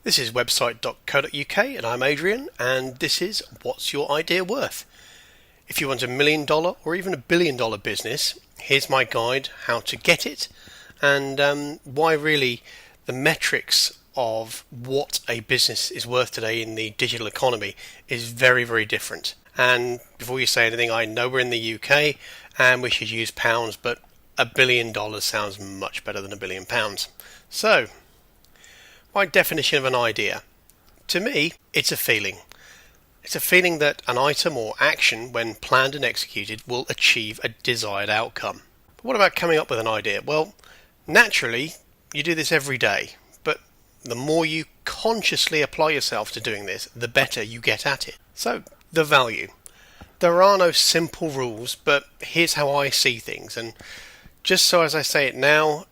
This is website.co.uk and I'm Adrian, and this is What's Your Idea Worth? If you want $1 million or even $1 billion business, here's my guide how to get it and why really the metrics of what a business is worth today in the digital economy is very, very different. And before you say anything, I know we're in the UK and we should use pounds, but $1 billion sounds much better than £1 billion. So, my definition of an idea. To me, it's a feeling. It's a feeling that an item or action, when planned and executed, will achieve a desired outcome. But what about coming up with an idea? Well, naturally, you do this every day, but the more you consciously apply yourself to doing this, the better you get at it. So, the value. There are no simple rules, but here's how I see things. And just so as I say it now,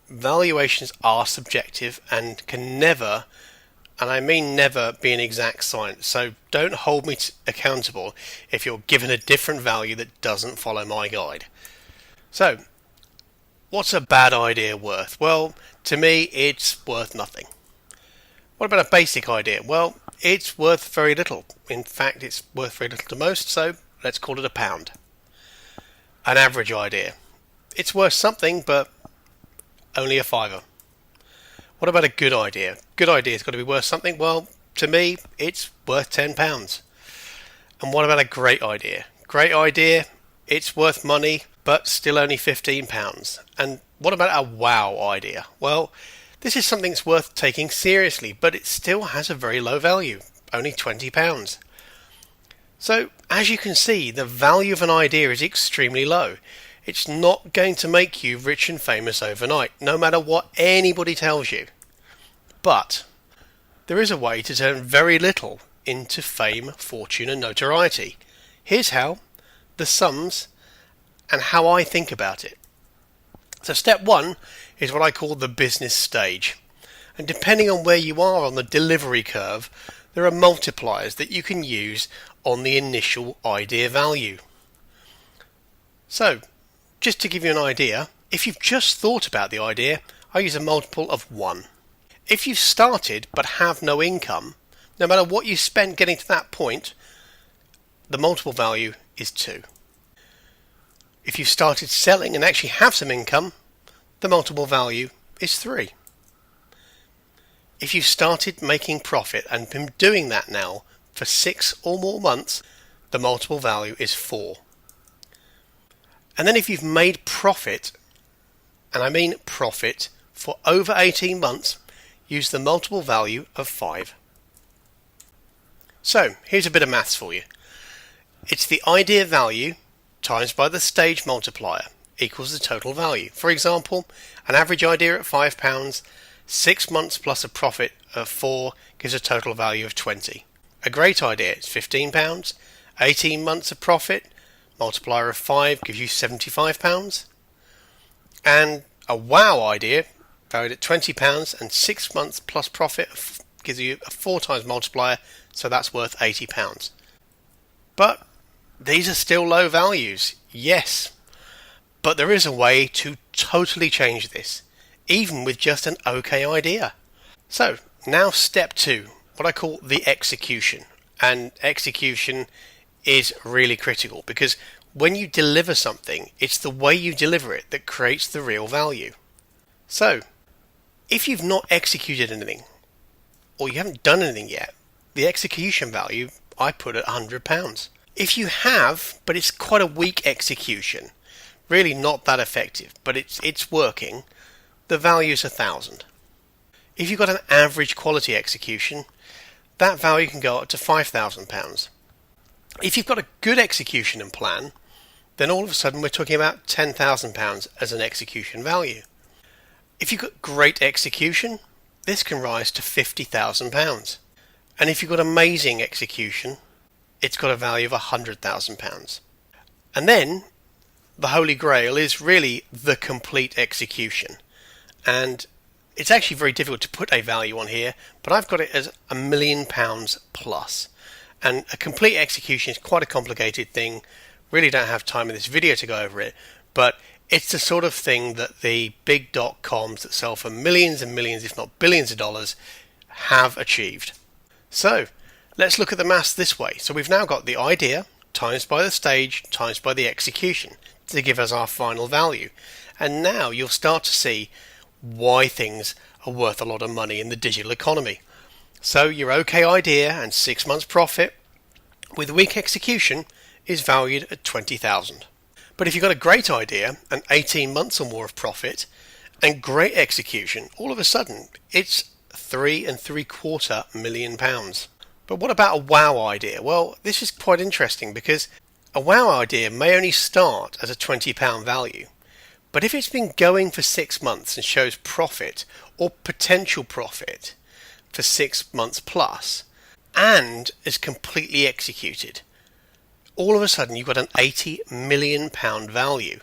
valuations are subjective and can never, and I mean never, be an exact science. So don't hold me accountable if you're given a different value that doesn't follow my guide. So, what's a bad idea worth? Well, to me, it's worth nothing. What about a basic idea? Well, it's worth very little. In fact, it's worth very little to most, so let's call it £1. An average idea. It's worth something, but only a fiver. What about a good idea? Good idea's got to be worth something. Well, to me, it's worth £10. And what about a great idea? Great idea, it's worth money, but still only £15. And what about a wow idea? Well, this is something that's worth taking seriously, but it still has a very low value, only £20. So, as you can see, the value of an idea is extremely low. It's not going to make you rich and famous overnight, no matter what anybody tells you. But there is a way to turn very little into fame, fortune and notoriety. Here's how, the sums, and how I think about it. So step one is what I call the business stage. And depending on where you are on the delivery curve, there are multipliers that you can use on the initial idea value. So, just to give you an idea, if you've just thought about the idea, I use a multiple of 1. If you've started but have no income, no matter what you spent getting to that point, the multiple value is 2. If you've started selling and actually have some income, the multiple value is 3. If you've started making profit and been doing that now for 6 or more months, the multiple value is 4. And then if you've made profit, and I mean profit, for over 18 months, use the multiple value of 5. So, here's a bit of maths for you. It's the idea value times by the stage multiplier equals the total value. For example, an average idea at £5, 6 months plus a profit of 4 gives a total value of 20. A great idea is £15, 18 months of profit, multiplier of 5 gives you £75. And a wow idea, valued at £20 and 6 months plus profit gives you a 4 times multiplier, so that's worth £80. But these are still low values, yes. But there is a way to totally change this, even with just an okay idea. So, now step 2, what I call the execution. And execution is really critical because when you deliver something, it's the way you deliver it that creates the real value. So, if you've not executed anything, or you haven't done anything yet, the execution value I put at £100. If you have, but it's quite a weak execution, really not that effective, but it's working, the value is 1,000. If you've got an average quality execution, that value can go up to £5,000. If you've got a good execution and plan, then all of a sudden we're talking about £10,000 as an execution value. If you've got great execution, this can rise to £50,000. And if you've got amazing execution, it's got a value of £100,000. And then the holy grail is really the complete execution. And it's actually very difficult to put a value on here, but I've got it as £1 million plus. And a complete execution is quite a complicated thing. Really don't have time in this video to go over it, but it's the sort of thing that the big .coms that sell for millions and millions, if not billions of dollars, have achieved. So let's look at the maths this way. So we've now got the idea times by the stage times by the execution to give us our final value. And now you'll start to see why things are worth a lot of money in the digital economy. So your okay idea and 6 months profit with weak execution is valued at 20,000. But if you've got a great idea and 18 months or more of profit and great execution, all of a sudden it's £3.75 million. But what about a wow idea? Well, this is quite interesting because a wow idea may only start as a £20 value. But if it's been going for 6 months and shows profit or potential profit for 6 months plus and is completely executed, all of a sudden you've got an £80 million value.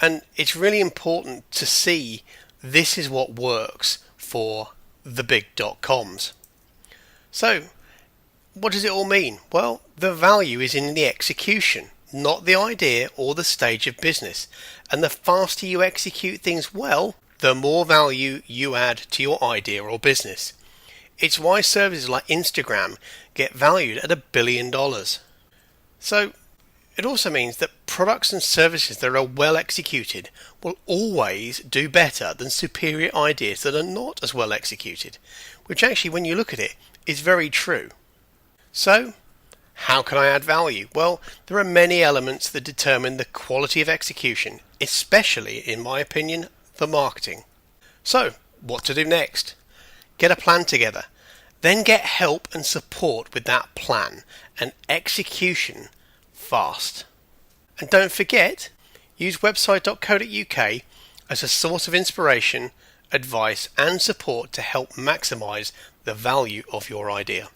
And it's really important to see this is what works for the big .coms. So what does it all mean? Well, the value is in the execution, not the idea or the stage of business. And the faster you execute things well, the more value you add to your idea or business. It's why services like Instagram get valued at $1 billion. So it also means that products and services that are well executed will always do better than superior ideas that are not as well executed, which actually, when you look at it, is very true. So how can I add value? Well, there are many elements that determine the quality of execution, especially, in my opinion, for marketing. So what to do next? Get a plan together. Then get help and support with that plan and execution fast. And don't forget, use website.co.uk as a source of inspiration, advice and support to help maximise the value of your idea.